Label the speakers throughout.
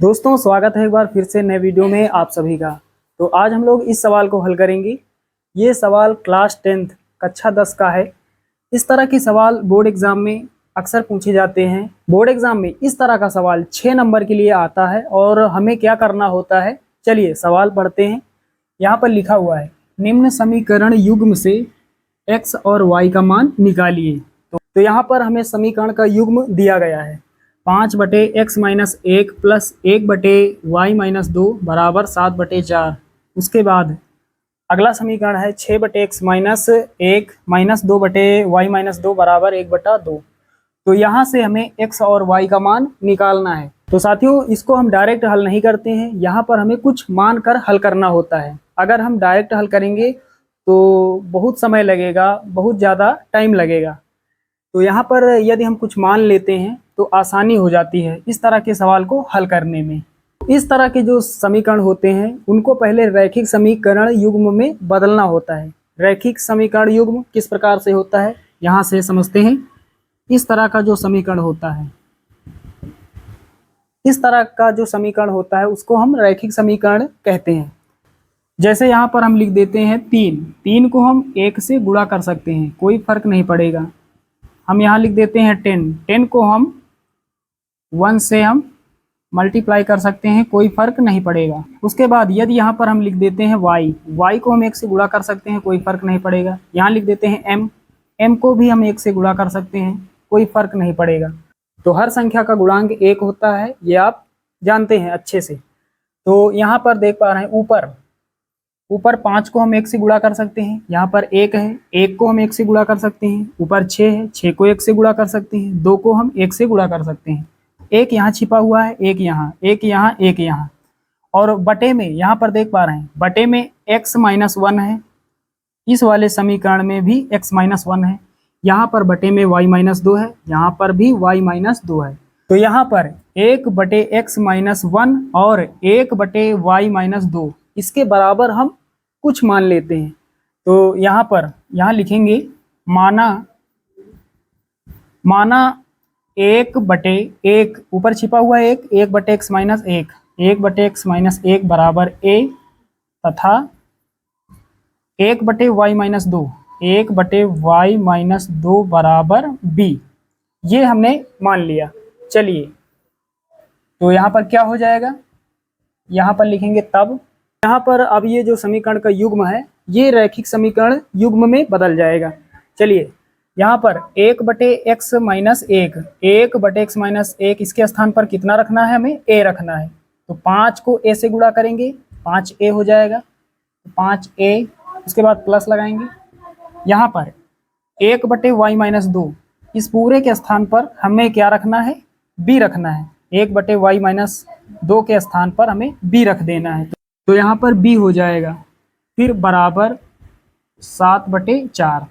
Speaker 1: दोस्तों, स्वागत है एक बार फिर से नए वीडियो में आप सभी का। तो आज हम लोग इस सवाल को हल करेंगे। ये सवाल क्लास 10th कक्षा 10 का है। इस तरह के सवाल बोर्ड एग्जाम में अक्सर पूछे जाते हैं। बोर्ड एग्जाम में इस तरह का सवाल 6 नंबर के लिए आता है और हमें क्या करना होता है, चलिए सवाल पढ़ते हैं। यहाँ पर लिखा हुआ है, निम्न समीकरण युग्म से x और y का मान निकालिए। तो यहाँ पर हमें समीकरण का युग्म दिया गया है 5/x-1 प्लस 1/y-2 बराबर 7/4। उसके बाद अगला समीकरण है 6/x-1 माइनस 2/y-2 बराबर 1/2। तो यहाँ से हमें x और y का मान निकालना है। तो साथियों, इसको हम डायरेक्ट हल नहीं करते हैं, यहाँ पर हमें कुछ मान कर हल करना होता है। अगर हम डायरेक्ट हल करेंगे तो बहुत समय लगेगा, बहुत ज़्यादा टाइम लगेगा। तो यहाँ पर यदि हम कुछ मान लेते हैं तो आसानी हो जाती है इस तरह के सवाल को हल करने में। इस तरह के जो समीकरण होते हैं उनको पहले रैखिक समीकरण युग्म में बदलना होता है। रैखिक समीकरण युग्म किस प्रकार से होता है, यहाँ से समझते हैं। इस तरह का जो समीकरण होता है, इस तरह का जो समीकरण होता है उसको हम रैखिक समीकरण कहते हैं। जैसे यहाँ पर हम लिख देते हैं 3 को हम 1 से गुणा कर सकते हैं, कोई फर्क नहीं पड़ेगा। हम यहाँ लिख देते हैं 10 को हम 1 से हम मल्टीप्लाई कर सकते हैं, कोई फर्क नहीं पड़ेगा। उसके बाद यदि यहाँ पर हम लिख देते हैं y को हम 1 से गुणा कर सकते हैं, कोई फर्क नहीं पड़ेगा। यहाँ लिख देते हैं m को भी हम 1 से गुणा कर सकते हैं, कोई फर्क नहीं पड़ेगा। तो हर संख्या का गुणांक 1 होता है, ये आप जानते हैं अच्छे से। तो यहाँ पर देख पा रहे हैं ऊपर 5 को हम 1 से गुणा कर सकते हैं, यहाँ पर 1 है, 1 को हम 1 से गुणा कर सकते हैं। ऊपर 6 है, 6 को 1 से गुणा कर सकते हैं। 2 को हम 1 से गुणा कर सकते हैं। 1 यहाँ छिपा हुआ है, 1 यहाँ, 1 यहाँ, 1 यहाँ। और बटे में यहाँ पर देख पा रहे हैं, बटे में x-1 है। इस वाले समीकरण में भी x-1 है। यहाँ पर बटे में y-2 है, यहाँ पर भी y-2 है। तो यहाँ पर 1/x-1 और 1/y-2 इसके बराबर हम कुछ मान लेते हैं। तो यहाँ लिखेंगे माना 1/1, ऊपर छिपा हुआ है 1/x-1, 1/x-1 बराबर a तथा 1/y-2, 1/y-2 बराबर b। ये हमने मान लिया। चलिए, तो यहाँ पर क्या हो जाएगा, यहाँ पर लिखेंगे तब यहाँ पर अब ये जो समीकरण का युग्म है ये रैखिक समीकरण युग्म में बदल जाएगा। चलिए, यहाँ पर 1/x-1 इसके स्थान पर कितना रखना है, हमें a रखना है। तो 5 को a से गुणा करेंगे, 5a हो जाएगा, 5a। उसके बाद प्लस लगाएंगे। यहाँ पर 1/y-2 इस पूरे के स्थान पर हमें क्या रखना है, b रखना है। 1/y-2 के स्थान पर हमें b रख देना है। तो यहाँ पर b हो जाएगा, फिर बराबर 7/4।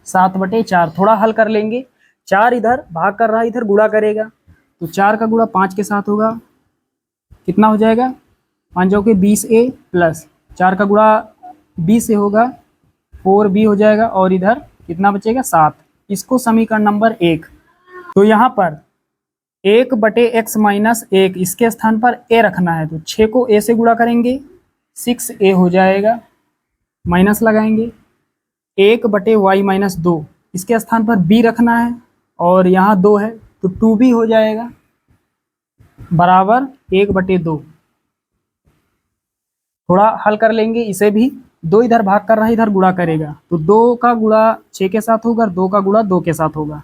Speaker 1: 7/4 थोड़ा हल कर लेंगे। 4 इधर भाग कर रहा है, इधर गुणा करेगा, तो 4 का गुणा 5 के साथ होगा, कितना हो जाएगा, 5 के 20a प्लस 4 का गुणा 20 से होगा 4b हो जाएगा, और इधर कितना बचेगा, 7। इसको समीकरण नंबर 1। तो यहाँ पर 1/x-1 इसके स्थान पर a रखना है, तो 6 को a से गुणा करेंगे, 6a हो जाएगा, माइनस लगाएंगे। 1/y-2 इसके स्थान पर b रखना है, और यहाँ 2 है तो 2b हो जाएगा, बराबर 1/2। थोड़ा हल कर लेंगे इसे भी। 2 इधर भाग कर रहा है, इधर गुणा करेगा, तो 2 का गुणा 6 के साथ होगा, 2 का गुणा 2 के साथ होगा,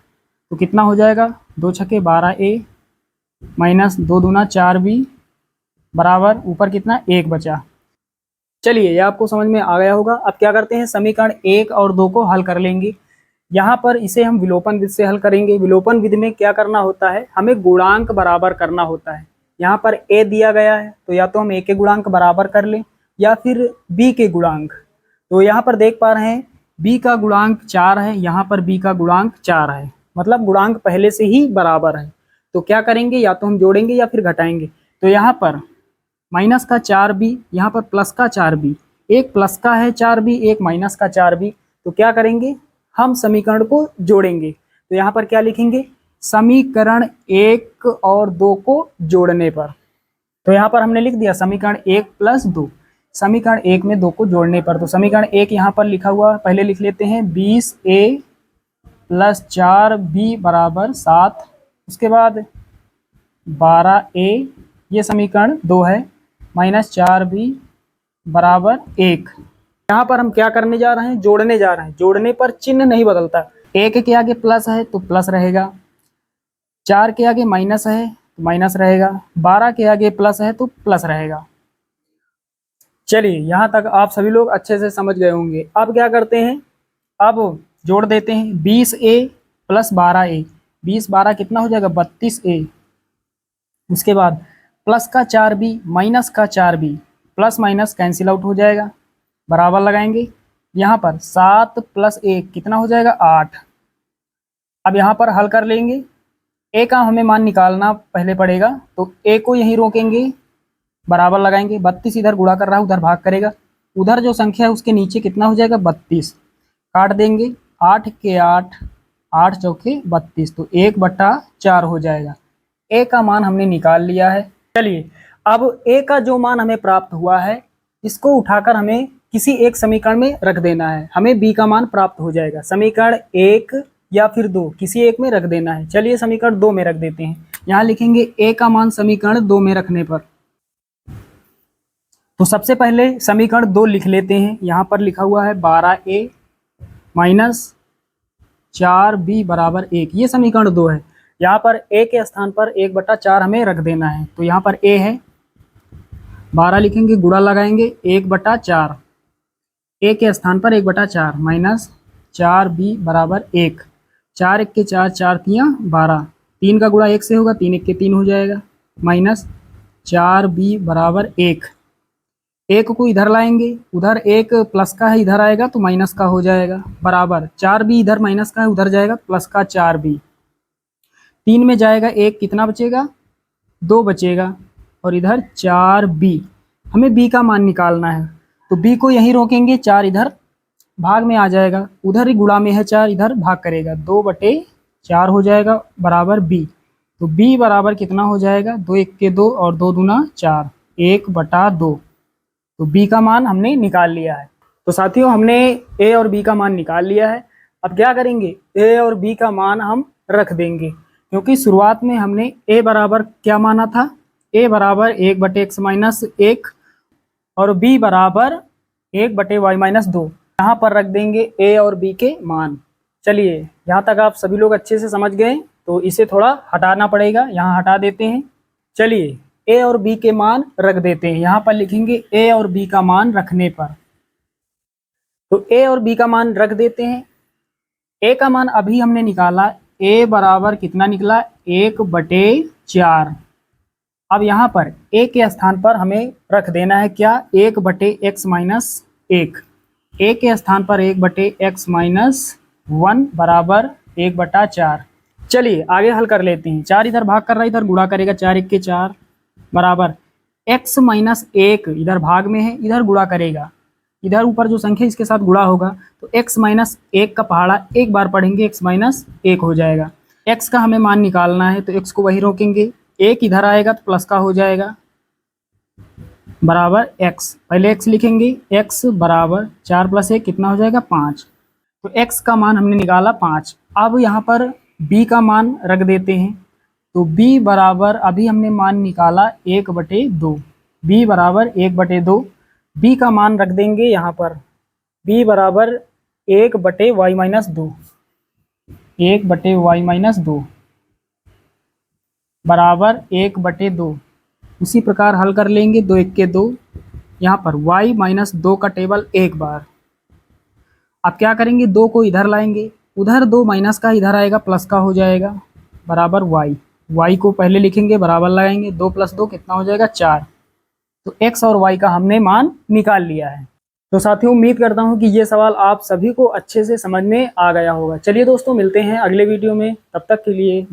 Speaker 1: तो कितना हो जाएगा, 2 छके 12a माइनस 2 दूना 4b बराबर ऊपर कितना 1 बचा। चलिए, ये आपको समझ में आ गया होगा। अब क्या करते हैं, समीकरण 1 और 2 को हल कर लेंगे। यहाँ पर इसे हम विलोपन विधि से हल करेंगे। विलोपन विधि में क्या करना होता है, हमें गुणांक बराबर करना होता है। यहाँ पर a दिया गया है, तो या तो हम a के गुणांक बराबर कर लें या फिर b के गुणांक। तो यहाँ पर देख पा रहे हैं b का गुणांक 4 है, यहाँ पर b का गुणांक 4 है, मतलब गुणांक पहले से ही बराबर है। तो क्या करेंगे, या तो हम जोड़ेंगे या फिर घटाएंगे। तो यहाँ पर माइनस का 4b, यहाँ पर प्लस का 4b, एक प्लस का है 4b, एक माइनस का 4b। तो क्या करेंगे, हम समीकरण को जोड़ेंगे। तो यहाँ पर क्या लिखेंगे, समीकरण 1 और 2 को जोड़ने पर तो यहाँ पर हमने लिख दिया समीकरण 1 + 2। समीकरण 1 में 2 को जोड़ने पर, तो समीकरण 1 यहाँ पर लिखा हुआ पहले लिख लेते हैं 20a + 4b = 7। उसके बाद 12a, ये समीकरण 2 है, -4b = 1। यहाँ पर हम क्या करने जा रहे हैं, जोड़ने जा रहे हैं। जोड़ने पर चिन्ह नहीं बदलता, 1 के आगे प्लस है तो प्लस रहेगा, 4 के आगे माइनस है तो माइनस रहेगा, 12 के आगे प्लस है तो प्लस रहेगा। चलिए यहाँ तक आप सभी लोग अच्छे से समझ गए होंगे। अब क्या करते हैं, अब जोड़ देते हैं 20a + 12a। 20 12 कितना हो जाएगा, 32a। उसके बाद प्लस का 4b माइनस का 4b, plus minus cancel out हो जाएगा, बराबर लगाएंगे। यहाँ पर 7 + 1 कितना हो जाएगा, 8। अब यहाँ पर हल कर लेंगे। ए का हमें मान निकालना पहले पड़ेगा, तो ए को यहीं रोकेंगे, बराबर लगाएंगे। 32 इधर गुणा कर रहा है, उधर भाग करेगा, उधर जो संख्या है उसके नीचे कितना हो जाएगा, 32। काट देंगे, 8 के 8, 8 चौके 32, तो 1/4 हो जाएगा। ए का मान हमने निकाल लिया है। चलिए अब ए का जो मान हमें प्राप्त हुआ है, इसको उठाकर हमें किसी एक समीकरण में रख देना है, हमें बी का मान प्राप्त हो जाएगा। समीकरण 1 या फिर 2 किसी एक में रख देना है। चलिए समीकरण 2 में रख देते हैं। यहाँ लिखेंगे ए का मान समीकरण 2 में रखने पर, तो सबसे पहले समीकरण 2 लिख लेते हैं। यहाँ पर लिखा हुआ है 12a - 4b = 1, ये समीकरण 2 है। यहाँ पर a के स्थान पर 1/4 हमें रख देना है, तो यहाँ पर a है, 12 लिखेंगे, गुणा लगाएंगे 1/4, a के स्थान पर 1/4 माइनस 4b = 1। 4 1 के 4, 4 3 12, 3 का गुणा 1 से होगा, 3 1 के 3 हो जाएगा, माइनस 4b = 1। 1 को इधर लाएंगे, उधर 1 प्लस का है, इधर आएगा तो माइनस का हो जाएगा, बराबर 4b इधर माइनस का है, उधर जाएगा प्लस का 4b। 3 में जाएगा 1, कितना बचेगा, 2 बचेगा, और इधर 4b। हमें b का मान निकालना है, तो b को यहीं रोकेंगे, 4 इधर भाग में आ जाएगा, उधर ही गुणा में है 4, इधर भाग करेगा, 2/4 हो जाएगा, बराबर b। तो b बराबर कितना हो जाएगा, 2 1 के 2 और 2 दूना 4, 1/2। तो b का मान हमने निकाल लिया है। तो साथियों हमने a और b का मान निकाल लिया है। अब क्या करेंगे, a और b का मान हम रख देंगे, क्योंकि शुरुआत में हमने a बराबर क्या माना था, a बराबर 1/x - 1 और b बराबर 1/y - 2। यहाँ पर रख देंगे a और b के मान। चलिए यहाँ तक आप सभी लोग अच्छे से समझ गए, तो इसे थोड़ा हटाना पड़ेगा, यहाँ हटा देते हैं। चलिए a और b के मान रख देते हैं। यहाँ पर लिखेंगे a और b का मान रखने पर, तो a और b का मान रख देते हैं। a का मान अभी हमने निकाला, a बराबर कितना निकला, 1/4। अब यहाँ पर a के स्थान पर हमें रख देना है क्या, 1/x - 1। a के स्थान पर 1/x - 1 बराबर 1/4। चलिए आगे हल कर लेते हैं। 4 इधर भाग कर रहा है, इधर गुणा करेगा, 4 1 के 4 बराबर x - 1 इधर भाग में है, इधर गुणा करेगा, इधर ऊपर जो संख्या इसके साथ गुणा होगा, तो x - 1 का पहाड़ा एक बार पढ़ेंगे, x - 1 हो जाएगा। x का हमें मान निकालना है, तो x को वही रोकेंगे, 1 इधर आएगा तो प्लस का हो जाएगा, बराबर x। पहले x लिखेंगे, x बराबर 4 + 1 कितना हो जाएगा, 5। तो x का मान हमने निकाला 5। अब यहाँ पर b का मान रख देते हैं, तो b बराबर अभी हमने मान निकाला 1/2, b बराबर 1/2। b का मान रख देंगे यहाँ पर, b बराबर 1/y - 2, 1/y - 2 बराबर 1/2। उसी प्रकार हल कर लेंगे, 2 1 के 2, यहाँ पर y - 2 का टेबल एक बार। अब क्या करेंगे, 2 को इधर लाएंगे, उधर 2 माइनस का इधर आएगा, प्लस का हो जाएगा, बराबर y को पहले लिखेंगे, बराबर लगाएंगे, 2 + 2 कितना हो जाएगा, 4। तो x और y का हमने मान निकाल लिया है। तो साथियों उम्मीद करता हूँ कि ये सवाल आप सभी को अच्छे से समझ में आ गया होगा। चलिए दोस्तों मिलते हैं अगले वीडियो में, तब तक के लिए